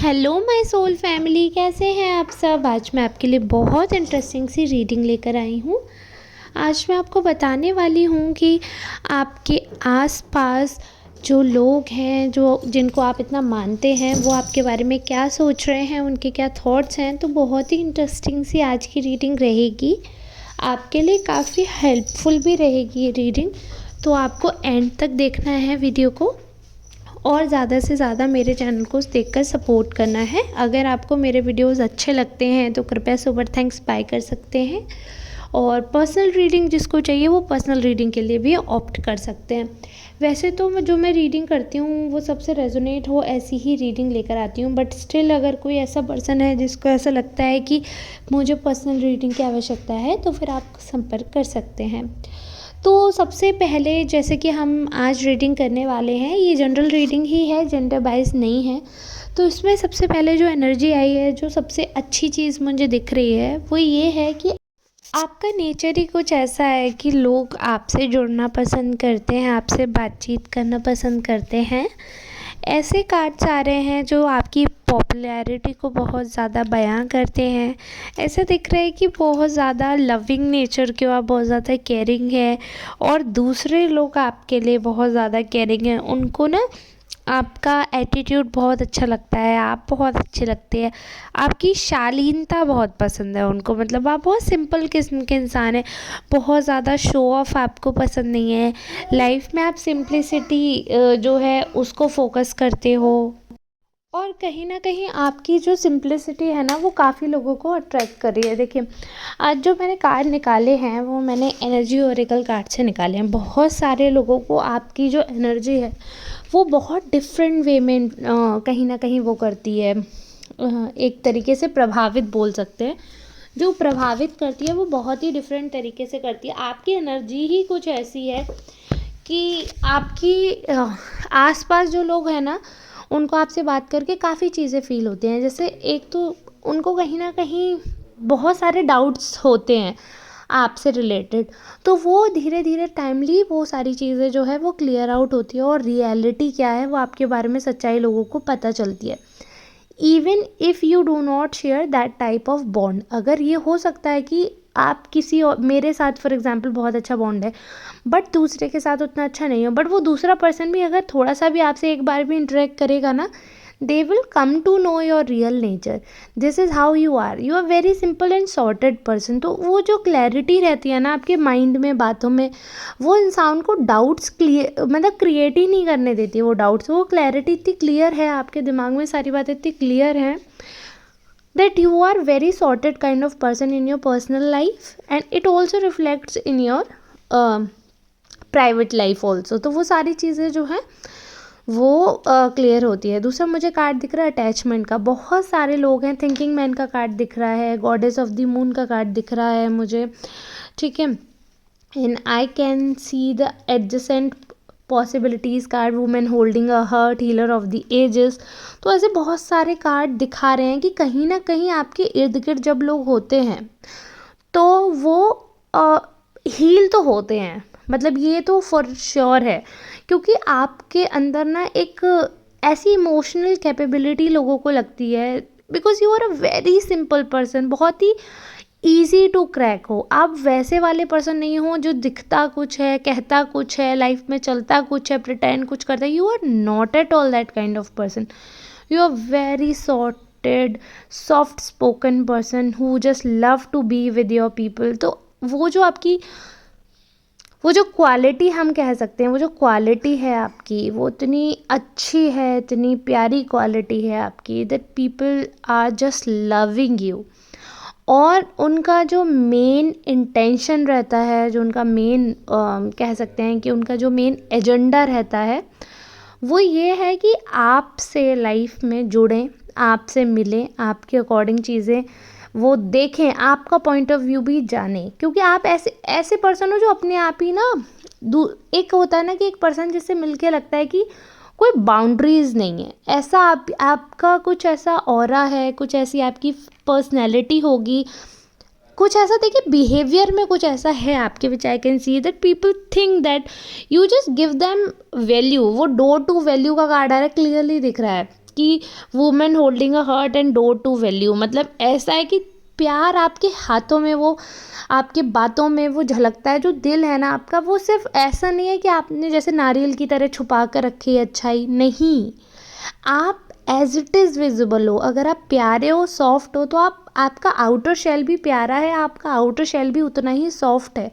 Hello my soul family, कैसे हैं आप सब। आज मैं आपके लिए बहुत इंटरेस्टिंग सी रीडिंग लेकर आई हूँ। आज मैं आपको बताने वाली हूँ कि आपके आसपास जो लोग हैं, जो जिनको आप इतना मानते हैं, वो आपके बारे में क्या सोच रहे हैं, उनके क्या थॉट्स हैं। तो बहुत ही इंटरेस्टिंग सी आज की रीडिंग रहेगी, आपके लिए काफ़ी हेल्पफुल भी रहेगी ये रीडिंग। तो आपको एंड तक देखना है वीडियो को और ज़्यादा से ज़्यादा मेरे चैनल को देखकर सपोर्ट करना है। अगर आपको मेरे वीडियोस अच्छे लगते हैं तो कृपया सुपर थैंक्स बाय कर सकते हैं, और पर्सनल रीडिंग जिसको चाहिए वो पर्सनल रीडिंग के लिए भी ऑप्ट कर सकते हैं। वैसे तो जो मैं रीडिंग करती हूँ वो सबसे रेजोनेट हो ऐसी ही रीडिंग लेकर आती हूँ, बट स्टिल अगर कोई ऐसा पर्सन है जिसको ऐसा लगता है कि मुझे पर्सनल रीडिंग की आवश्यकता है तो फिर आप संपर्क कर सकते हैं। तो सबसे पहले जैसे कि हम आज रीडिंग करने वाले हैं, ये जनरल रीडिंग ही है, जेंडर बाइस नहीं है। तो इसमें सबसे पहले जो एनर्जी आई है, जो सबसे अच्छी चीज़ मुझे दिख रही है वो ये है कि आपका नेचर ही कुछ ऐसा है कि लोग आपसे जुड़ना पसंद करते हैं, आपसे बातचीत करना पसंद करते हैं। ऐसे कार्ड्स आ रहे हैं जो आपकी पॉपुलैरिटी को बहुत ज़्यादा बयां करते हैं। ऐसा दिख रहा है कि बहुत ज़्यादा लविंग नेचर के हो आप, बहुत ज़्यादा केयरिंग है, और दूसरे लोग आपके लिए बहुत ज़्यादा केयरिंग है। उनको ना आपका एटीट्यूड बहुत अच्छा लगता है, आप बहुत अच्छे लगते हैं, आपकी शालीनता बहुत पसंद है उनको। मतलब आप बहुत सिंपल किस्म के इंसान हैं, बहुत ज़्यादा शो ऑफ आपको पसंद नहीं है। लाइफ में आप सिंप्लिसिटी जो है उसको फोकस करते हो, और कहीं ना कहीं आपकी जो सिंप्लिसिटी है ना वो काफ़ी लोगों को अट्रैक्ट कर रही है। देखिए, आज जो मैंने कार्ड निकाले हैं वो मैंने एनर्जी ओरेकल कार्ड से निकाले हैं। बहुत सारे लोगों को आपकी जो एनर्जी है वो बहुत डिफरेंट वे में कहीं ना कहीं वो करती है, एक तरीके से प्रभावित बोल सकते हैं। जो प्रभावित करती है वो बहुत ही डिफरेंट तरीके से करती है। आपकी एनर्जी ही कुछ ऐसी है कि आपकी आसपास जो लोग हैं ना उनको आपसे बात करके काफ़ी चीज़ें फ़ील होती हैं। जैसे एक तो उनको कहीं ना कहीं बहुत सारे डाउट्स होते हैं आपसे रिलेटेड, तो वो धीरे धीरे टाइमली वो सारी चीज़ें जो है वो क्लियर आउट होती है, और रियलिटी क्या है वो आपके बारे में सच्चाई लोगों को पता चलती है। Even if you do not share that type of bond, अगर ये हो सकता है कि आप किसी और, मेरे साथ फॉर एग्जांपल बहुत अच्छा बॉन्ड है बट दूसरे के साथ उतना अच्छा नहीं हो, बट वो दूसरा पर्सन भी अगर थोड़ा सा भी आपसे एक बार भी इंटरेक्ट करेगा ना, they will come to know your real nature. This is how you are very simple and sorted person. तो वो जो क्लैरिटी रहती है ना आपके माइंड में, बातों में, वो इंसान को डाउट्स क्लियर मतलब क्रिएट ही नहीं करने देती है वो डाउट्स। वो क्लैरिटी इतनी क्लियर है, आपके दिमाग में सारी बातें इतनी क्लियर हैं that you are very sorted kind of person in your personal life, and it also reflects in your private life also. तो वो सारी चीज़ें जो हैं वो क्लियर होती है। दूसरा मुझे कार्ड दिख रहा है अटैचमेंट का। बहुत सारे लोग हैं, थिंकिंग मैन का कार्ड दिख रहा है, गॉडेस ऑफ द मून का कार्ड दिख रहा है मुझे, ठीक है। And I can see the adjacent possibilities card, women holding a heart, healer of the ages. तो ऐसे बहुत सारे कार्ड दिखा रहे हैं कि कहीं ना कहीं आपके इर्द गिर्द जब लोग होते हैं तो वो हील तो होते हैं, मतलब ये तो फॉर श्योर है, क्योंकि आपके अंदर ना एक ऐसी इमोशनल कैपेबिलिटी लोगों को लगती है, because you are a very simple person, बहुत ही ईजी टू क्रैक हो। आप वैसे वाले पर्सन नहीं हो जो दिखता कुछ है, कहता कुछ है, लाइफ में चलता कुछ है, प्रिटेंड कुछ करता है। You are not at all that kind of person. You are very sorted, soft spoken person who just love to be with your people. तो वो जो आपकी वो जो क्वालिटी हम कह सकते हैं, वो जो क्वालिटी है आपकी, वो इतनी अच्छी है, इतनी प्यारी क्वालिटी है आपकी, that people are just loving you. और उनका जो मेन इंटेंशन रहता है, जो उनका मेन कह सकते हैं कि उनका जो मेन एजेंडा रहता है वो ये है कि आपसे लाइफ में जुड़ें, आपसे मिलें, आपके अकॉर्डिंग चीज़ें वो देखें, आपका पॉइंट ऑफ व्यू भी जानें। क्योंकि आप ऐसे ऐसे पर्सन हो जो अपने आप ही ना, एक होता है ना कि एक पर्सन जिससे मिलके लगता है कि कोई बाउंड्रीज़ नहीं है, ऐसा आपका कुछ ऐसा ऑरा है, कुछ ऐसी आपकी पर्सनैलिटी होगी, कुछ ऐसा देखिए बिहेवियर में कुछ ऐसा है आपके, which I can see that people think that you just give them value. वो डोर टू वैल्यू का कार्ड आ रहा है, क्लियरली दिख रहा है कि women holding a heart and door to value, मतलब ऐसा है कि प्यार आपके हाथों में, वो आपके बातों में वो झलकता है। जो दिल है ना आपका, वो सिर्फ ऐसा नहीं है कि आपने जैसे नारियल की तरह छुपा कर रखी है अच्छाई, नहीं, आप एज इट इज़ विजिबल हो। अगर आप प्यारे हो, सॉफ्ट हो, तो आपका आउटर शेल भी प्यारा है, आपका आउटर शेल भी उतना ही सॉफ्ट है।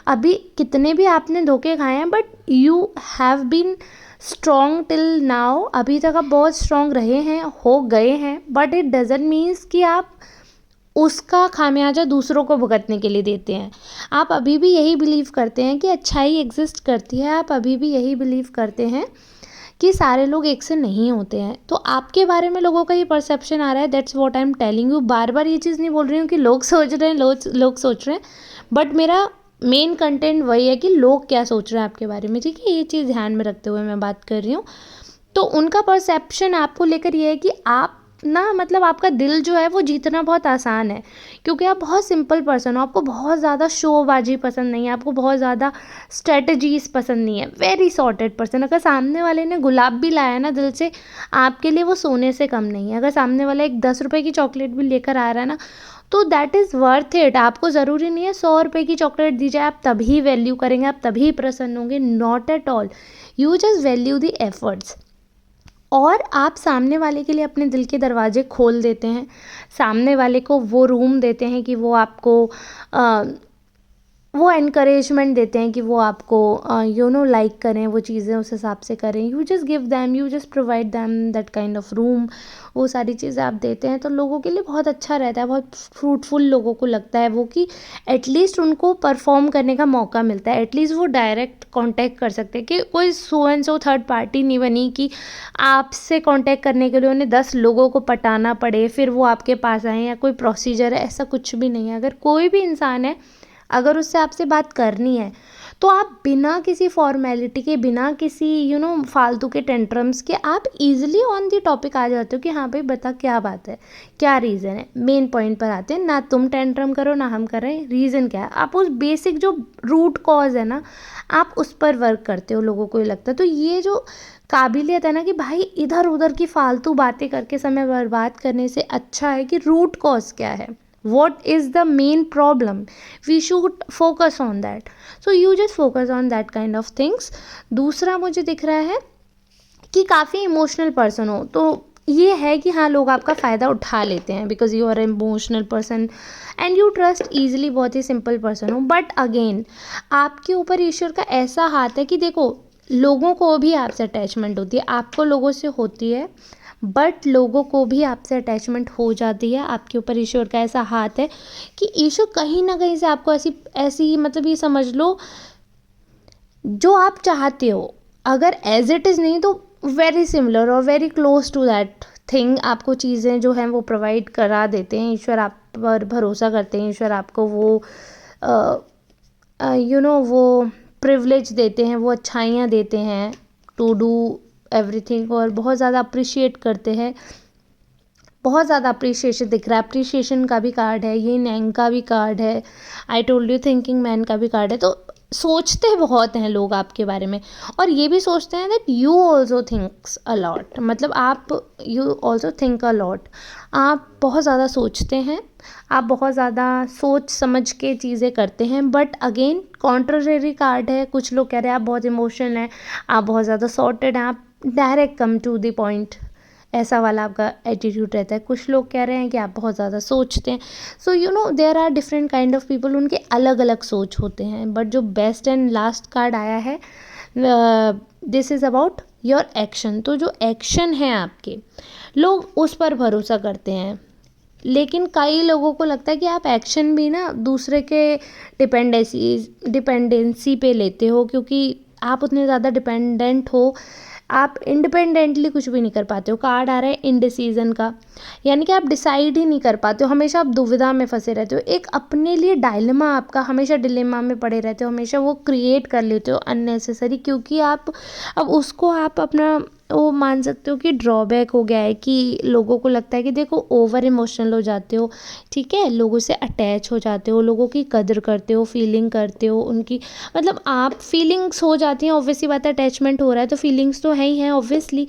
अभी कितने भी आपने धोखे खाए हैं, but you have been strong till now, अभी तक आप बहुत स्ट्रॉन्ग रहे हैं, हो गए हैं, बट इट डजेंट मीन्स कि आप उसका खामियाजा दूसरों को भुगतने के लिए देते हैं। आप अभी भी यही बिलीव करते हैं कि अच्छाई एग्जिस्ट करती है, आप अभी भी यही बिलीव करते हैं कि सारे लोग एक से नहीं होते हैं। तो आपके बारे में लोगों का ये परसेप्शन आ रहा है, that's what I am telling you. बार बार ये चीज़ नहीं बोल रही हूँ कि लोग सोच रहे हैं, लोग सोच रहे हैं, बट मेरा मेन कंटेंट वही है कि लोग क्या सोच रहे हैं आपके बारे में, ठीक है। ये चीज़ ध्यान में रखते हुए मैं बात कर रही हूँ। तो उनका परसेप्शन आपको लेकर ये है कि आप ना, मतलब आपका दिल जो है वो जीतना बहुत आसान है, क्योंकि आप बहुत सिंपल पर्सन हो, आपको बहुत ज़्यादा शोबाजी पसंद नहीं है, आपको बहुत ज़्यादा स्ट्रेटजीज पसंद नहीं है, वेरी सॉर्टेड पर्सन। अगर सामने वाले ने गुलाब भी लाया ना दिल से, आपके लिए वो सोने से कम नहीं है। अगर सामने वाला एक 10 रुपये की चॉकलेट भी लेकर आ रहा है ना, तो दैट इज़ वर्थ इट। आपको ज़रूरी नहीं है 100 रुपये की चॉकलेट दी जाए आप तभी वैल्यू करेंगे, आप तभी प्रसन्न होंगे, not at all. You just value the efforts. और आप सामने वाले के लिए अपने दिल के दरवाजे खोल देते हैं, सामने वाले को वो रूम देते हैं कि वो आपको वो एनकरेजमेंट देते हैं कि वो आपको लाइक करें, वो चीज़ें उस हिसाब से करें। You just give them, you just provide them that kind of room. वो सारी चीज़ें आप देते हैं तो लोगों के लिए बहुत अच्छा रहता है, बहुत फ्रूटफुल लोगों को लगता है वो, कि एटलीस्ट उनको परफॉर्म करने का मौका मिलता है, एटलीस्ट वो डायरेक्ट कांटेक्ट कर सकते हैं, कि कोई so and so third party नहीं बनी कि आपसे कांटेक्ट करने के लिए उन्हें 10 लोगों को पटाना पड़े फिर वो आपके पास आए, या कोई प्रोसीजर है, ऐसा कुछ भी नहीं है। अगर कोई भी इंसान है, अगर उससे आपसे बात करनी है, तो आप बिना किसी फॉर्मेलिटी के, बिना किसी फालतू के टेंट्रम्स के, आप इजीली ऑन दी टॉपिक आ जाते हो कि हाँ भाई बता क्या बात है, क्या रीज़न है। मेन पॉइंट पर आते हैं, ना तुम टेंट्रम करो ना हम करें, रीज़न क्या है। आप उस बेसिक जो रूट कॉज है ना, आप उस पर वर्क करते हो, लोगों को ये लगता है। तो ये जो काबिलियत है ना कि भाई इधर उधर की फालतू बातें करके समय बर्बाद करने से अच्छा है कि रूट कॉज क्या है, what is the main problem, we should focus on that. So you just focus on that kind of things. दूसरा मुझे दिख रहा है कि काफ़ी इमोशनल पर्सन हो, तो ये है कि हाँ लोग आपका फ़ायदा उठा लेते हैं, because you are emotional person and you trust easily, बहुत ही सिंपल पर्सन हो। बट अगेन आपके ऊपर ईश्वर का ऐसा हाथ है कि देखो, लोगों को भी आपसे अटैचमेंट होती है, आपको लोगों से होती है, बट लोगों को भी आपसे अटैचमेंट हो जाती है। आपके ऊपर ईश्वर का ऐसा हाथ है कि ईश्वर कहीं ना कहीं से आपको ऐसी मतलब ये समझ लो, जो आप चाहते हो, अगर एज इट इज़ नहीं तो वेरी सिमिलर और very close to that thing, आपको चीज़ें जो हैं वो प्रोवाइड करा देते हैं। ईश्वर आप पर भरोसा करते हैं, ईश्वर आपको वो वो प्रिविलेज देते हैं, वो अच्छाइयाँ देते हैं टू डू एवरीथिंग, और बहुत ज़्यादा अप्रिशिएट करते हैं। बहुत ज़्यादा अप्रिशिएशन दिख रहा है, अप्रिशिएशन का भी कार्ड है, ये नैंग का भी कार्ड है, I told you thinking man का भी कार्ड है। तो सोचते बहुत हैं लोग आपके बारे में, और ये भी सोचते हैं that you also thinks a lot, मतलब आप you also think a lot. आप बहुत ज़्यादा सोचते हैं, आप बहुत ज़्यादा सोच समझ के चीज़ें करते हैं। बट अगेन कॉन्ट्ररी कार्ड है, कुछ लोग कह रहे हैं आप बहुत इमोशनल हैं, आप बहुत ज़्यादा सॉर्टेड हैं, आप direct come to the point, ऐसा वाला आपका एटीट्यूड रहता है। कुछ लोग कह रहे हैं कि आप बहुत ज़्यादा सोचते हैं। So there are different kind of people, उनके अलग अलग सोच होते हैं। बट जो बेस्ट एंड लास्ट कार्ड आया है, this is about your action. तो जो एक्शन है आपके, लोग उस पर भरोसा करते हैं, लेकिन कई लोगों को लगता है कि आप एक्शन भी ना दूसरे के डिपेंडेंसी पे लेते हो, क्योंकि आप उतने ज़्यादा डिपेंडेंट हो, आप इंडिपेंडेंटली कुछ भी नहीं कर पाते हो। कार्ड आ रहा है इनडिसीजन का, यानी कि आप डिसाइड ही नहीं कर पाते हो, हमेशा आप दुविधा में फंसे रहते हो। एक अपने लिए डायलेमा, आपका हमेशा डिलेमा में पड़े रहते हो, हमेशा वो क्रिएट कर लेते हो अननेसेसरी, क्योंकि आप अब उसको आप अपना वो मान सकते हो कि ड्रॉबैक हो गया है, कि लोगों को लगता है कि देखो ओवर इमोशनल हो जाते हो, ठीक है, लोगों से अटैच हो जाते हो, लोगों की कदर करते हो, फीलिंग करते हो उनकी, मतलब आप फीलिंग्स हो जाती हैं। ऑब्वियसली बात है, अटैचमेंट हो रहा है तो फीलिंग्स तो है ही हैं ऑब्वियसली।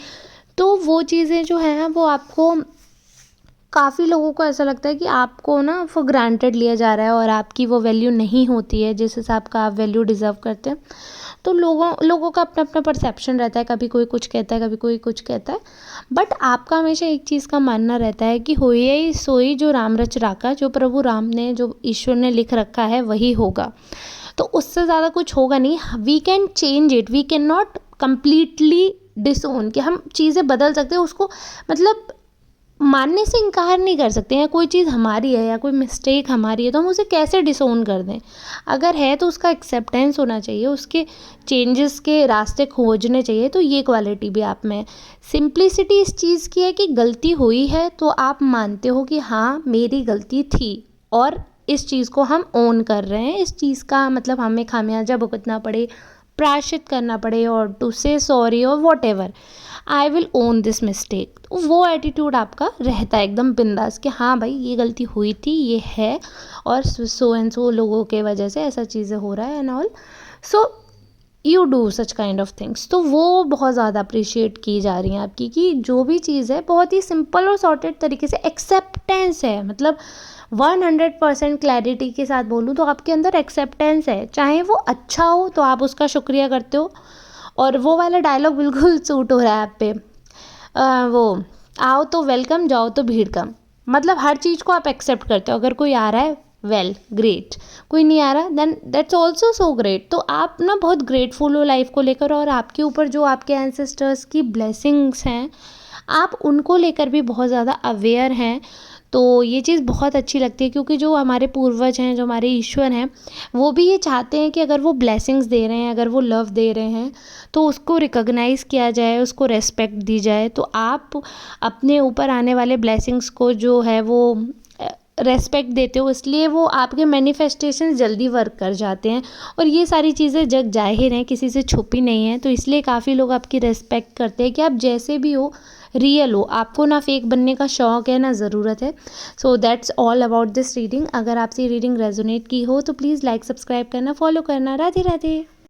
तो वो चीज़ें जो हैं वो आपको, काफ़ी लोगों को ऐसा लगता है कि आपको ना फॉर ग्रांटेड लिया जा रहा है और आपकी वो वैल्यू नहीं होती है जिस हिसाब का आप वैल्यू डिज़र्व करते हैं। तो लोगों का अपना अपना परसेप्शन रहता है, कभी कोई कुछ कहता है, कभी कोई कुछ कहता है। बट आपका हमेशा एक चीज़ का मानना रहता है कि होई सोई जो राम रच राका, जो प्रभु राम ने, जो ईश्वर ने लिख रखा है वही होगा। तो उससे ज़्यादा कुछ होगा नहीं। We can change it, we can not completely disown, कि हम चीज़ें बदल सकते हैं उसको, मतलब मानने से इनकार नहीं कर सकते हैं। कोई चीज़ हमारी है या कोई मिस्टेक हमारी है तो हम उसे कैसे डिसोन कर दें। अगर है तो उसका एक्सेप्टेंस होना चाहिए, उसके चेंजेस के रास्ते खोजने चाहिए। तो ये क्वालिटी भी आप में, सिंप्लिसिटी इस चीज़ की है कि गलती हुई है तो आप मानते हो कि हाँ मेरी गलती थी, और इस चीज़ को हम ओन कर रहे हैं। इस चीज़ का मतलब हमें खामियाजा भुगतना पड़े, प्रायश्चित करना पड़े, और टू से सॉरी और what ever, I will own this mistake. वो एटीट्यूड आपका रहता है एकदम बिंदास कि हाँ भाई ये गलती हुई थी, ये है, और सो एंड सो लोगों के वजह से ऐसा चीज़ें हो रहा है and all. So you do such kind of things. तो वो बहुत ज़्यादा अप्रिशिएट की जा रही हैं आपकी, कि जो भी चीज़ है बहुत ही सिंपल और सॉर्टेड तरीके से, एक्सेप्टेंस है। मतलब 100% क्लैरिटी के साथ बोलूँ तो आपके अंदर एक्सेप्टेंस है। चाहे वो अच्छा हो तो आप उसका शुक्रिया करते हो। और वो वाला डायलॉग बिल्कुल सूट हो रहा है आप पे, वो आओ तो वेलकम, जाओ तो भीड़ कम। मतलब हर चीज़ को आप एक्सेप्ट करते हो। अगर कोई आ रहा है वेल ग्रेट, कोई नहीं आ रहा then that's also so great. तो आप ना बहुत ग्रेटफुल हो लाइफ को लेकर, और आपके ऊपर जो आपके एंसेस्टर्स की ब्लेसिंग्स हैं आप उनको लेकर भी बहुत ज़्यादा अवेयर हैं। तो ये चीज़ बहुत अच्छी लगती है, क्योंकि जो हमारे पूर्वज हैं, जो हमारे ईश्वर हैं, वो भी ये चाहते हैं कि अगर वो ब्लेसिंग्स दे रहे हैं, अगर वो लव दे रहे हैं, तो उसको रिकॉग्नाइज़ किया जाए, उसको रेस्पेक्ट दी जाए। तो आप अपने ऊपर आने वाले ब्लेसिंग्स को जो है वो रेस्पेक्ट देते हो, इसलिए वो आपके मैनिफेस्टेशन जल्दी वर्क कर जाते हैं। और ये सारी चीज़ें जग जाहिर हैं, किसी से छुपी नहीं है। तो इसलिए काफ़ी लोग आपकी रेस्पेक्ट करते हैं कि आप जैसे भी हो रियल हो, आपको ना फेक बनने का शौक़ है ना ज़रूरत है। So that's all about this reading. अगर आपसे रीडिंग रेजोनेट की हो तो प्लीज़ लाइक सब्सक्राइब करना, फॉलो करना। राधे राधे।